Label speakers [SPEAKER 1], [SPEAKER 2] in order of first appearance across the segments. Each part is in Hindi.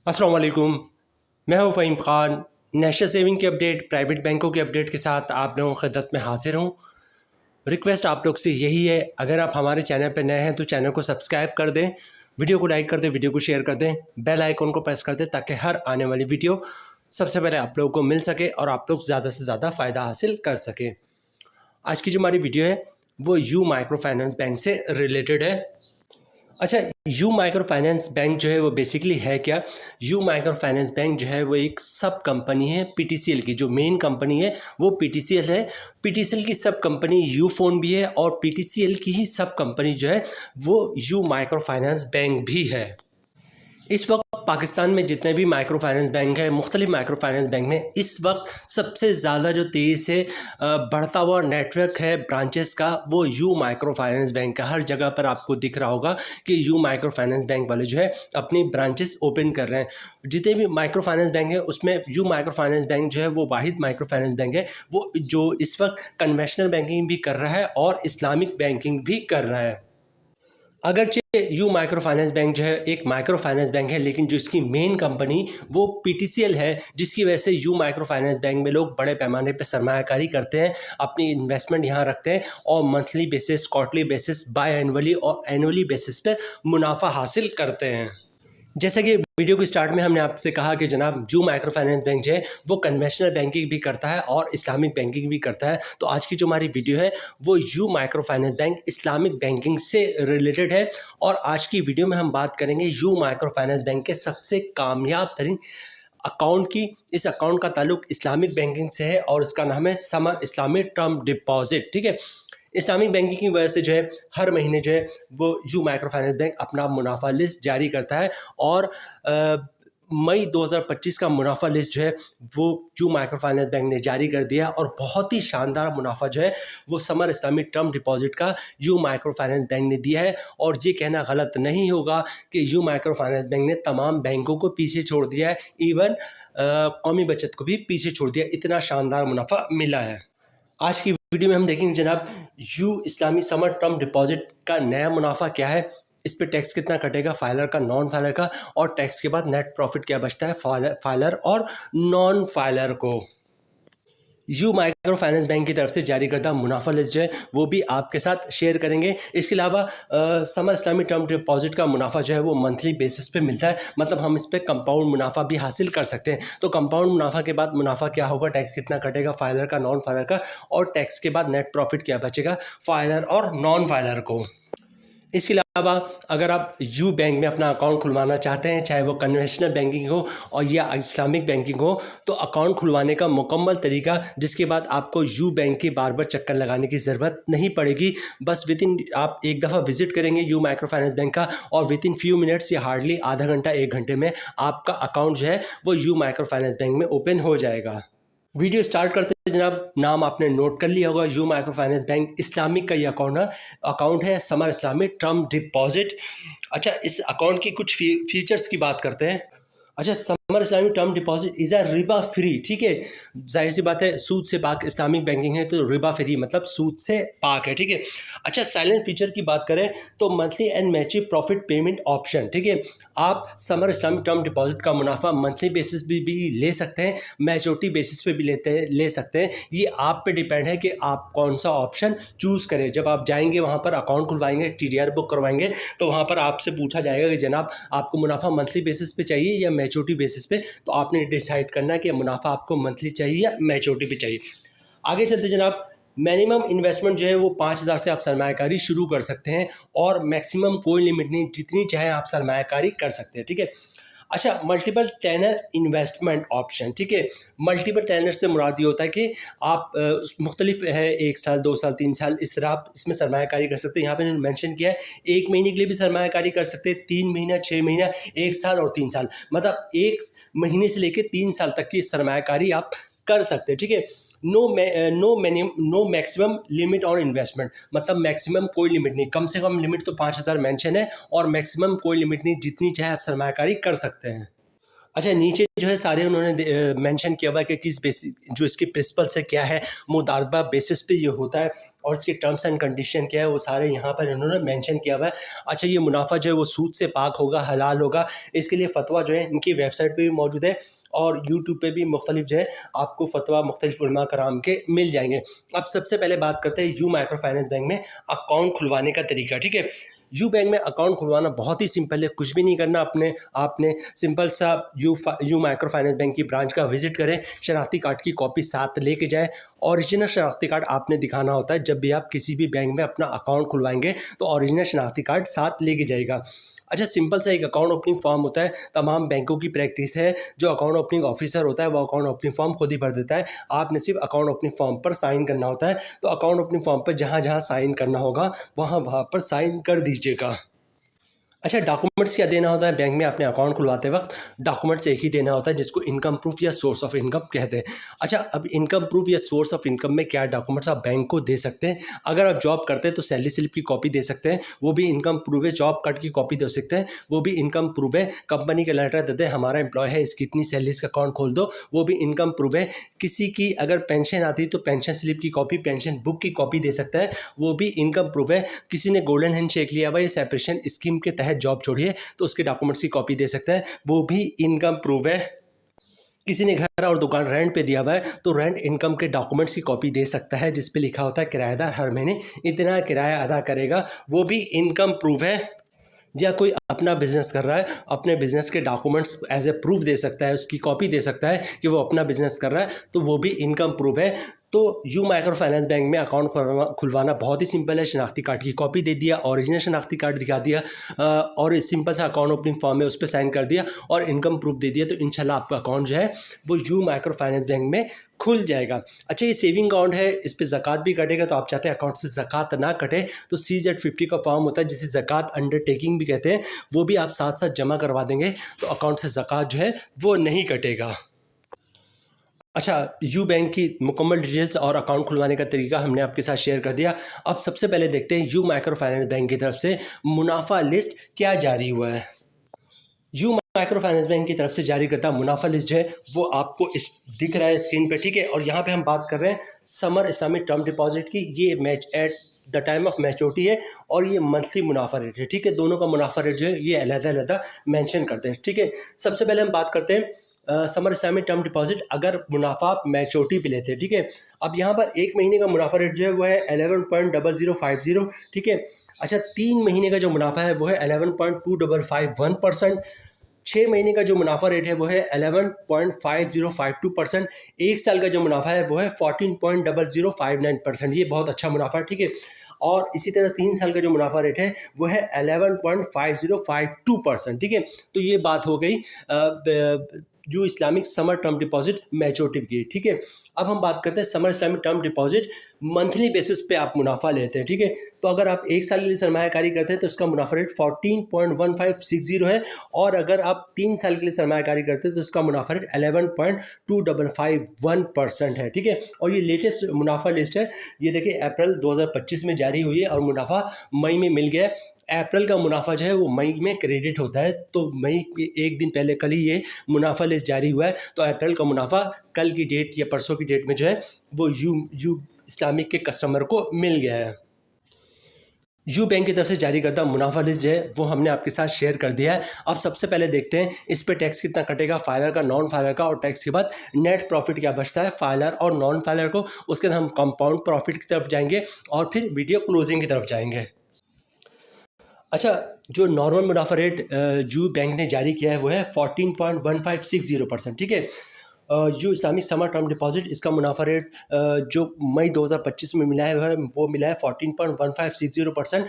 [SPEAKER 1] अस्सलाम वालेकुम। मैं हूँ फ़हीम ख़ान। नेशनल सेविंग की अपडेट, प्राइवेट बैंकों की अपडेट के साथ आप लोगों की खिदमत में हाज़िर हूँ। रिक्वेस्ट आप लोग से यही है, अगर आप हमारे चैनल पर नए हैं तो चैनल को सब्सक्राइब कर दें, वीडियो को लाइक कर दें, वीडियो को शेयर कर दें, बेल आइकन को प्रेस कर दें ताकि हर आने वाली वीडियो सबसे पहले आप लोगों को मिल सके और आप लोग ज़्यादा से ज़्यादा फ़ायदा हासिल कर सकें। आज की जो हमारी वीडियो है वो यू माइक्रो फाइनेंस बैंक से रिलेटेड है। अच्छा, यू माइक्रो फाइनेंस बैंक जो है वो बेसिकली है क्या? यू माइक्रो फाइनेंस बैंक जो है वो एक सब कंपनी है पीटीसीएल की। जो मेन कंपनी है वो पीटीसीएल है। पीटीसीएल की सब कंपनी यू फोन भी है और पीटीसीएल की ही सब कंपनी जो है वो यू माइक्रो फाइनेंस बैंक भी है। इस वक्त पाकिस्तान में जितने भी माइक्रो फाइनेंस बैंक हैं, मुख्तलिफ माइक्रो फाइनेंस बैंक में इस वक्त सबसे ज़्यादा जो तेज़ी से बढ़ता हुआ नेटवर्क है ब्रांचेस का, वो यू माइक्रो फाइनेंस बैंक का। हर जगह पर आपको दिख रहा होगा कि यू माइक्रो फाइनेंस बैंक वाले जो है अपनी ब्रांचेस ओपन कर रहे हैं। जितने भी माइक्रो फाइनेंस बैंक है उसमें यू माइक्रो फाइनेंस बैंक जो है वो वाहिद माइक्रो फाइनेंस बैंक है वो जो इस वक्त कन्वेंशनल बैंकिंग भी कर रहा है और इस्लामिक बैंकिंग भी कर रहा है। अगरचे यू माइक्रो फाइनेंस बैंक जो है एक माइक्रो फाइनेंस बैंक है, लेकिन जो इसकी मेन कंपनी वो पीटीसीएल है, जिसकी वजह से यू माइक्रो फाइनेंस बैंक में लोग बड़े पैमाने पे सरमायाकारी करते हैं, अपनी इन्वेस्टमेंट यहाँ रखते हैं और monthly basis, quarterly basis, biannually और एनुअली बेसिस पर मुनाफा हासिल करते हैं। जैसे कि वीडियो के स्टार्ट में हमने आपसे कहा कि जनाब यू माइक्रो फाइनेंस बैंक जो है वो कन्वेंशनल बैंकिंग भी करता है और इस्लामिक बैंकिंग भी करता है। तो आज की जो हमारी वीडियो है वो you micro finance bank Islamic banking से रिलेटेड है और आज की वीडियो में हम बात करेंगे यू माइक्रो फाइनेंस बैंक के सबसे कामयाब तरीन अकाउंट की। इस अकाउंट का ताल्लुक इस्लामिक बैंकिंग से है और इसका नाम है समर इस्लामिक टर्म डिपॉजिट। ठीक है, इस्लामिक बैंकिंग की वजह से जो है हर महीने जो है वो यू माइक्रो फाइनेंस बैंक अपना मुनाफा लिस्ट जारी करता है और मई 2025 का मुनाफा लिस्ट जो है वो यू माइक्रो फाइनेंस बैंक ने जारी कर दिया और बहुत ही शानदार मुनाफा जो है वो समर इस्लामिक टर्म डिपॉजिट का यू माइक्रो फाइनेंस बैंक ने दिया है। और ये कहना गलत नहीं होगा कि यू माइक्रो फाइनेंस बैंक ने तमाम बैंकों को पीछे छोड़ दिया है, इवन कौमी बचत को भी पीछे छोड़ दिया, इतना शानदार मुनाफा मिला है। आज की वीडियो में हम देखेंगे जनाब you Islami summer term deposit का नया मुनाफा क्या है, इस पे टैक्स कितना कटेगा, फाइलर का, नॉन फाइलर का, और टैक्स के बाद नेट प्रॉफिट क्या बचता है फाइलर और नॉन फाइलर को। यू माइक्रो फाइनेंस बैंक की तरफ से जारी करदा मुनाफा लिस्ट जो है वो भी आपके साथ शेयर करेंगे। इसके अलावा समर इस्लामी टर्म डिपॉजिट का मुनाफा जो है वो मंथली बेसिस पे मिलता है, मतलब हम इस पर कंपाउंड मुनाफा भी हासिल कर सकते हैं। तो कंपाउंड मुनाफा के बाद मुनाफा क्या होगा, टैक्स कितना कटेगा फाइलर का, नॉन फाइलर का, और टैक्स के बाद नेट प्रॉफिट क्या बचेगा फाइलर और नॉन फाइलर को। इसके अलावा अगर आप यू बैंक में अपना अकाउंट खुलवाना चाहते हैं, चाहे वो कन्वेंशनल बैंकिंग हो और या इस्लामिक बैंकिंग हो, तो अकाउंट खुलवाने का मुकम्मल तरीका, जिसके बाद आपको यू बैंक के बार बार चक्कर लगाने की ज़रूरत नहीं पड़ेगी। बस विद इन आप एक दफ़ा विजिट करेंगे यू माइक्रो फाइनेंस बैंक का और विद इन फ्यू मिनट्स या हार्डली आधा घंटा एक घंटे में आपका अकाउंट जो है वो यू माइक्रो फाइनेंस बैंक में ओपन हो जाएगा। वीडियो स्टार्ट करते हैं जनाब। नाम आपने नोट कर लिया होगा, you micro finance bank Islamic का ये अकाउंट है, समर इस्लामिक टर्म डिपॉजिट। अच्छा, इस अकाउंट की कुछ फीचर्स की बात करते हैं। अच्छा, summer Islamic term deposit is a Riba free. ठीक है, जाहिर सी बात है, सूद से पाक इस्लामिक बैंकिंग है तो रिबा फ्री मतलब सूद से पाक है। ठीक है। अच्छा, साइलेंट फीचर की बात करें तो monthly and mature profit payment option. ठीक है, आप समर इस्लामिक टर्म डिपॉजिट का मुनाफा मंथली बेसिस भी ले सकते हैं, मैच्योरिटी बेसिस पे भी ले सकते हैं। ये आप पे डिपेंड है कि आप कौन सा ऑप्शन चूज़ करें। जब आप जाएंगे वहाँ पर अकाउंट खुलवाएंगे, टीडीआर बुक करवाएंगे, तो वहाँ पर आपसे पूछा जाएगा कि जनाब आपको मुनाफा मंथली बेसिस पे चाहिए या मैच्योरिटी बेसिस पे, तो आपने डिसाइड करना है कि मुनाफा आपको मंथली चाहिए या मैच्योरिटी पे चाहिए। आगे चलते जनाब, मिनिमम इन्वेस्टमेंट जो है वो 5,000 से आप सरमायाकारी शुरू कर सकते हैं और मैक्सिमम कोई लिमिट नहीं, जितनी चाहे आप सरमायाकारी कर सकते हैं। ठीक है। अच्छा, मल्टीपल टेनर इन्वेस्टमेंट ऑप्शन। ठीक है, मल्टीपल टेनर से मुराद ये होता है कि आप मुख्तलिफ है, 1 साल, 2 साल, 3 साल, इस तरह आप इसमें सरमायाकारी कर सकते हैं। यहाँ पे इन्होंने मेंशन किया है 1 महीने के लिए भी सरमायाकारी कर सकते हैं, 3 महीना, 6 महीना, 1 साल और 3 साल, मतलब 1 महीने से लेकर 3 साल तक की सरमायाकारी आप कर सकते हैं। ठीक है। No maximum limit on investment, मतलब मैक्सिमम कोई लिमिट नहीं, कम से कम लिमिट तो 5,000 मेंशन है और मैक्सिमम कोई लिमिट नहीं, जितनी चाहे आप सरमायाकारी कर सकते हैं। अच्छा, नीचे जो है सारे उन्होंने मेंशन किया हुआ है कि किस बेसिस जो इसके प्रिंसिपल्स है क्या है, मुदारबा बेसिस पे ये होता है और इसके टर्म्स एंड कंडीशन क्या है, वो सारे यहाँ पर इन्होंने मेंशन किया हुआ है। अच्छा, ये मुनाफा जो है वो सूद से पाक होगा, हलाल होगा। इसके लिए फ़तवा जो है इनकी वेबसाइट पे भी मौजूद है और यूट्यूब पे भी मुख्तलिफ जो है आपको फ़तवा मुख्तलिफ उलमा कराम के मिल जाएंगे। अब सबसे पहले बात करते हैं यू माइक्रो फाइनेंस बैंक में अकाउंट खुलवाने का तरीका। ठीक है, यू बैंक में अकाउंट खुलवाना बहुत ही सिंपल है, कुछ भी नहीं करना। आपने सिंपल सा यू माइक्रो फाइनेंस बैंक की ब्रांच का विजिट करें, शनाख्ती कार्ड की कॉपी साथ लेके जाएं। ओरिजिनल शनाख्ती कार्ड आपने दिखाना होता है। जब भी आप किसी भी बैंक में अपना अकाउंट खुलवाएंगे तो ओरिजिनल शनाख्ती कार्ड साथ लेके जाएगा। अच्छा, सिंपल सा एक अकाउंट ओपनिंग फॉर्म होता है, तमाम बैंकों की प्रैक्टिस है। जो अकाउंट ओपनिंग ऑफिसर होता है वो अकाउंट ओपनिंग फॉर्म खुद ही भर देता है, आपने सिर्फ अकाउंट ओपनिंग फॉर्म पर साइन करना होता है। तो अकाउंट ओपनिंग फॉर्म पर जहाँ जहाँ साइन करना होगा वहाँ वहाँ पर साइन कर दीजिएगा। अच्छा, डॉक्यूमेंट्स क्या देना होता है बैंक में अपने अकाउंट खुलवाते वक्त? डॉक्यूमेंट्स एक ही देना होता है जिसको इनकम प्रूफ या सोर्स ऑफ इनकम कहते हैं। अच्छा, अब इनकम प्रूफ या सोर्स ऑफ इनकम में क्या डॉक्यूमेंट्स आप बैंक को दे सकते हैं? अगर आप जॉब करते हैं तो सैलरी स्लिप की कॉपी दे सकते हैं, वो भी इनकम प्रूफ है। जॉब कार्ड की कॉपी दे सकते हैं, वो भी इनकम प्रूफ है। कंपनी का लेटर देते हैं हमारा एम्प्लॉय है, इसकी इतनी सैलरी, इसका अकाउंट खोल दो, वो भी इनकम प्रूफ है। किसी की अगर पेंशन आती है तो पेंशन स्लिप की कॉपी, पेंशन बुक की कॉपी दे सकता है, वो भी इनकम प्रूफ है। किसी ने गोल्डन हैंड शेक लिया हुआ या सेपरेशन स्कीम के तहत जॉब छोड़ी है तो उसके डॉक्यूमेंट्स की कॉपी दे सकता है, वो भी इनकम प्रूफ है। किसी ने घर और दुकान रेंट पे दिया हुआ है तो रेंट इनकम के डॉक्यूमेंट्स की कॉपी दे सकता है, जिस पे लिखा होता है किराएदार हर महीने इतना किराया अदा करेगा, वो भी इनकम प्रूफ है। या कोई अपना बिजनेस कर रहा है, अपने बिजनेस के डॉक्यूमेंट्स एज ए प्रूफ दे सकता है, उसकी कॉपी दे सकता है कि वो अपना बिजनेस कर रहा है, तो वो भी इनकम प्रूफ है। तो यू माइक्रो फाइनेंस बैंक में अकाउंट खुलवाना बहुत ही सिंपल है। शनाख्ती कार्ड की कॉपी दे दिया, ओरिजिनल शनाख्ती कार्ड दिखा दिया और सिंपल सा अकाउंट ओपनिंग फॉर्म है उस पर साइन कर दिया और इनकम प्रूफ दे दिया, तो इंशाल्लाह आपका अकाउंट जो है वो यू माइक्रो फाइनेंस बैंक में खुल जाएगा। अच्छा, ये सेविंग अकाउंट है, इस पर ज़कात भी कटेगा, तो आप चाहते हैं अकाउंट से ज़कात ना कटे तो CZ50 का फॉर्म होता है जिसे ज़कात अंडरटेकिंग भी कहते हैं, वो भी आप साथ साथ जमा करवा देंगे तो अकाउंट से ज़कात जो है वो नहीं कटेगा। अच्छा, यू बैंक की मुकम्मल डिटेल्स और अकाउंट खुलवाने का तरीका हमने आपके साथ शेयर कर दिया। अब सबसे पहले देखते हैं यू माइक्रो फाइनेंस बैंक की तरफ से मुनाफा लिस्ट क्या जारी हुआ है। यू माइक्रो फाइनेंस बैंक की तरफ से जारी करता मुनाफा लिस्ट जो है वो आपको इस दिख रहा है स्क्रीन पे। ठीक है, और यहाँ पे हम बात कर रहे हैं समर इस्लामिक टर्म डिपॉजिट की। ये match at the time of maturity है और ये मंथली मुनाफा रेट है। ठीक है, दोनों का मुनाफा रेट जो है ये अलग-अलग मेंशन करते हैं। ठीक है, सबसे पहले हम बात करते हैं समर इस्लामिक टर्म डिपॉजिट। अगर मुनाफा आप मैच्योरिटी पे लेते हैं, ठीक है, अब यहाँ पर एक महीने का मुनाफा रेट जो है वो है 11.0050। ठीक है, अच्छा, 3 महीने का जो मुनाफा है वो है 11.2551%। 6 महीने का जो मुनाफा रेट है वो है 11.5052%। 1 साल का जो मुनाफा है वो है 14.0059%। ये बहुत अच्छा मुनाफा है। ठीक है, और इसी तरह 3 साल का जो मुनाफा रेट है वो है 11.5052%। ठीक है, तो ये बात हो गई जो Islamic summer term deposit maturity की। ठीक है, अब हम बात करते हैं summer Islamic term deposit monthly basis पे आप मुनाफा लेते हैं। ठीक है, तो अगर आप 1 साल के लिए सरमायाकारी करते हैं तो इसका मुनाफा रेट 14.1560 है, और अगर आप 3 साल के लिए सरमायाकारी करते हैं तो इसका मुनाफा रेट 11.2551% है। ठीक है, और ये लेटेस्ट मुनाफा लिस्ट है, ये देखिए अप्रैल 2025 में जारी हुई है और मुनाफा मई में मिल गया है। अप्रैल का मुनाफा जो है वो मई में क्रेडिट होता है, तो मई के एक दिन पहले कल ही ये मुनाफा लिस्ट जारी हुआ है, तो अप्रैल का मुनाफा कल की डेट या परसों की डेट में जो है वो यू इस्लामिक के कस्टमर को मिल गया है। यू बैंक की तरफ से जारी करता मुनाफा लिस्ट जो है वो हमने आपके साथ शेयर कर दिया है। अब सबसे पहले देखते हैं इस पे टैक्स कितना कटेगा, फाइलर का, नॉन फाइलर का, और टैक्स के बाद नेट प्रॉफिट क्या बचता है फाइलर और नॉन फाइलर को। उसके बाद हम कंपाउंड प्रॉफिट की तरफ जाएंगे और फिर वीडियो क्लोजिंग की तरफ जाएंगे। अच्छा, जो नॉर्मल मुनाफा रेट यू बैंक ने जारी किया है वो है 14.1560%। ठीक है, you Islamic summer term deposit, इसका मुनाफा रेट जो मई 2025 में मिला है वो मिला है 14.1560%।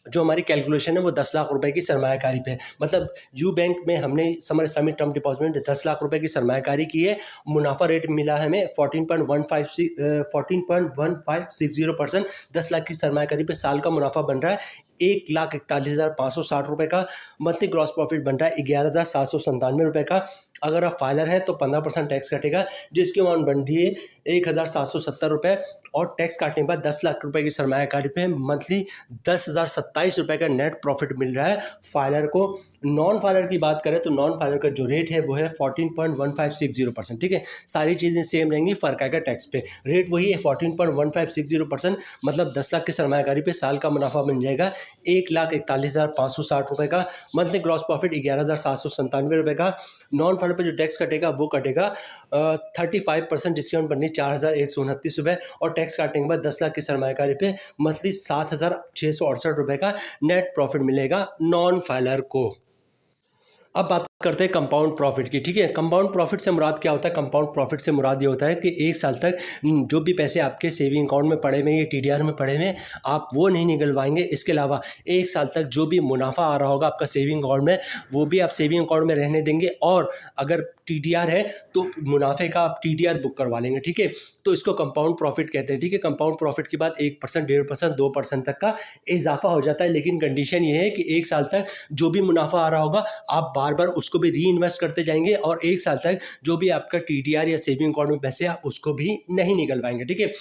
[SPEAKER 1] जो हमारी कैलकुलेशन है वो 10 लाख रुपए की सरमायाकारी पे है। मतलब यू बैंक में हमने समर इस्लामिक टर्म डिपॉजिट में 10 लाख रुपए की सरमायाकारी की है, मुनाफा रेट मिला है हमें 14.1560%। 10 लाख की सरमायाकारी पे साल का मुनाफा बन रहा है 1,41,560 रुपये का। मंथली ग्रॉस प्रॉफिट बन रहा है 11,797 रुपये का। अगर आप फाइलर हैं तो 15% टैक्स कटेगा, जिसकी अमाउंट बन रही है 1,770 रुपये, और टैक्स काटने के बाद 10 लाख रुपए की सरमायाकारी पे मंथली 10,027 रुपये का नेट प्रॉफिट मिल रहा है फाइलर को। नॉन फाइलर की बात करें तो नॉन फाइलर का जो रेट है वो है 14.1560%। ठीक है, सारी चीज़ें सेम रहेंगी, फ़र्क आएगा टैक्स पे। रेट वही है 14.1560%, मतलब 10 लाख की सरमायाकारी पे साल का मुनाफा बन जाएगा 1,41,560 रुपये का। मंथली ग्रॉस प्रॉफिट 11,797 रुपये का। नॉन फाइलर पे जो टैक्स कटेगा वो कटेगा 35% डिस्काउंट बननी 4,129 रुपये, और टैक्स काटने के बाद 10 लाख की सरमायाकारी पे मंथली 7,668 रुपये का नेट प्रॉफिट मिलेगा नॉन फाइलर को। अब बात करते हैं कंपाउंड प्रॉफिट की। ठीक है, कंपाउंड प्रॉफिट से मुराद क्या होता है? कंपाउंड प्रॉफिट से मुराद ये होता है कि एक साल तक जो भी पैसे आपके सेविंग अकाउंट में पड़े हुए या टीडीआर में पड़े हुए आप वो नहीं निकलवाएंगे। इसके अलावा एक साल तक जो भी मुनाफा आ रहा होगा आपका सेविंग अकाउंट में, वो भी आप सेविंग अकाउंट में रहने देंगे, और अगर टीडीआर है तो मुनाफे का आप टीडीआर बुक करवा लेंगे। ठीक है, तो इसको कंपाउंड प्रॉफिट कहते हैं। ठीक है, कंपाउंड प्रॉफिट के बाद 1%, 1.5%, 2% तक का इजाफा हो जाता है, लेकिन कंडीशन ये है कि एक साल तक जो भी मुनाफा आ रहा होगा आप बार बार उसको भी री इन्वेस्ट करते जाएंगे, और एक साल तक जो भी आपका टीडीआर या सेविंग अकाउंट में पैसे आप उसको भी नहीं निकलवाएंगे। ठीक है,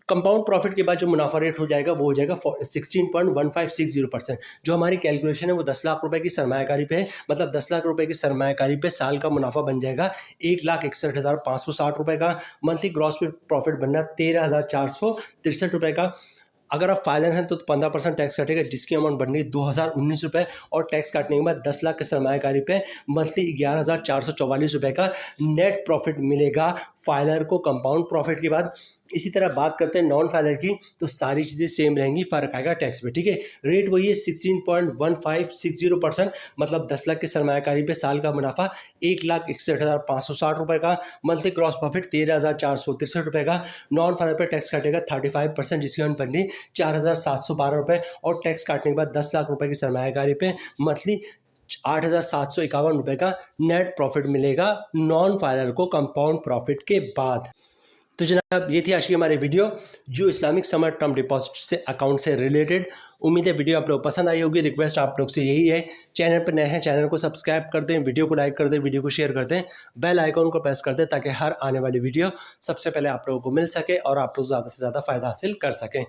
[SPEAKER 1] कंपाउंड प्रॉफिट के बाद जो मुनाफा रेट हो जाएगा वो हो जाएगा 16.1560%। जो हमारी कैलकुलेशन है वो 10 लाख रुपए की सरमायाकारी पे है, मतलब 10 लाख रुपए की सरमायाकारी पे साल का मुनाफा बन जाएगा 1,61,560 रुपये का। मंथली ग्रॉस प्रॉफिट बनना 13,463 रुपये का। अगर आप फाइलर हैं तो 15% टैक्स कटेगा, जिसकी अमाउंट बननी है 2,019 रुपये, और टैक्स काटने के बाद 10 लाख के सरमायाकारी पे मंथली 11,444 रुपये का नेट प्रॉफिट मिलेगा फाइलर को कंपाउंड प्रॉफिट के बाद। इसी तरह बात करते हैं नॉन फाइलर की, तो सारी चीज़ें सेम रहेंगी, फ़र्क आएगा टैक्स पे। ठीक है, रेट वही है 16.1560%, मतलब 10 लाख की सरमायाकारी पे साल का मुनाफा 1,61,560 रुपये का। मंथली ग्रॉस प्रॉफिट 13,463 रुपये का। नॉन फाइलर पे टैक्स काटेगा 35%, जिसकी अमाउंट बननी 4,712 रुपये, और टैक्स काटने के बाद 10 लाख रुपये की सरमायाकारी पे मंथली 8,751 रुपये का नेट प्रॉफिट मिलेगा नॉन फाइलर को कंपाउंड प्रॉफिट के बाद। तो जनाब, ये थी आज की हमारी वीडियो जो इस्लामिक समर टर्म डिपॉजिट से अकाउंट से रिलेटेड। उम्मीद है वीडियो आप लोग पसंद आई होगी। रिक्वेस्ट आप लोग से यही है, चैनल पर नए हैं चैनल को सब्सक्राइब कर दें, वीडियो को लाइक कर दें, वीडियो को शेयर कर दें, बेल आइकॉन को प्रेस कर दें, ताकि हर आने वाली वीडियो सबसे पहले आप लोगों को मिल सके और आप लोग ज़्यादा से ज़्यादा फ़ायदा हासिल कर सकें।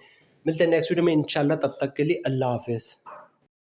[SPEAKER 1] मिलते हैं नेक्स्ट वीडियो में इंशाल्लाह, तब तक के लिए अल्लाह हाफिज़।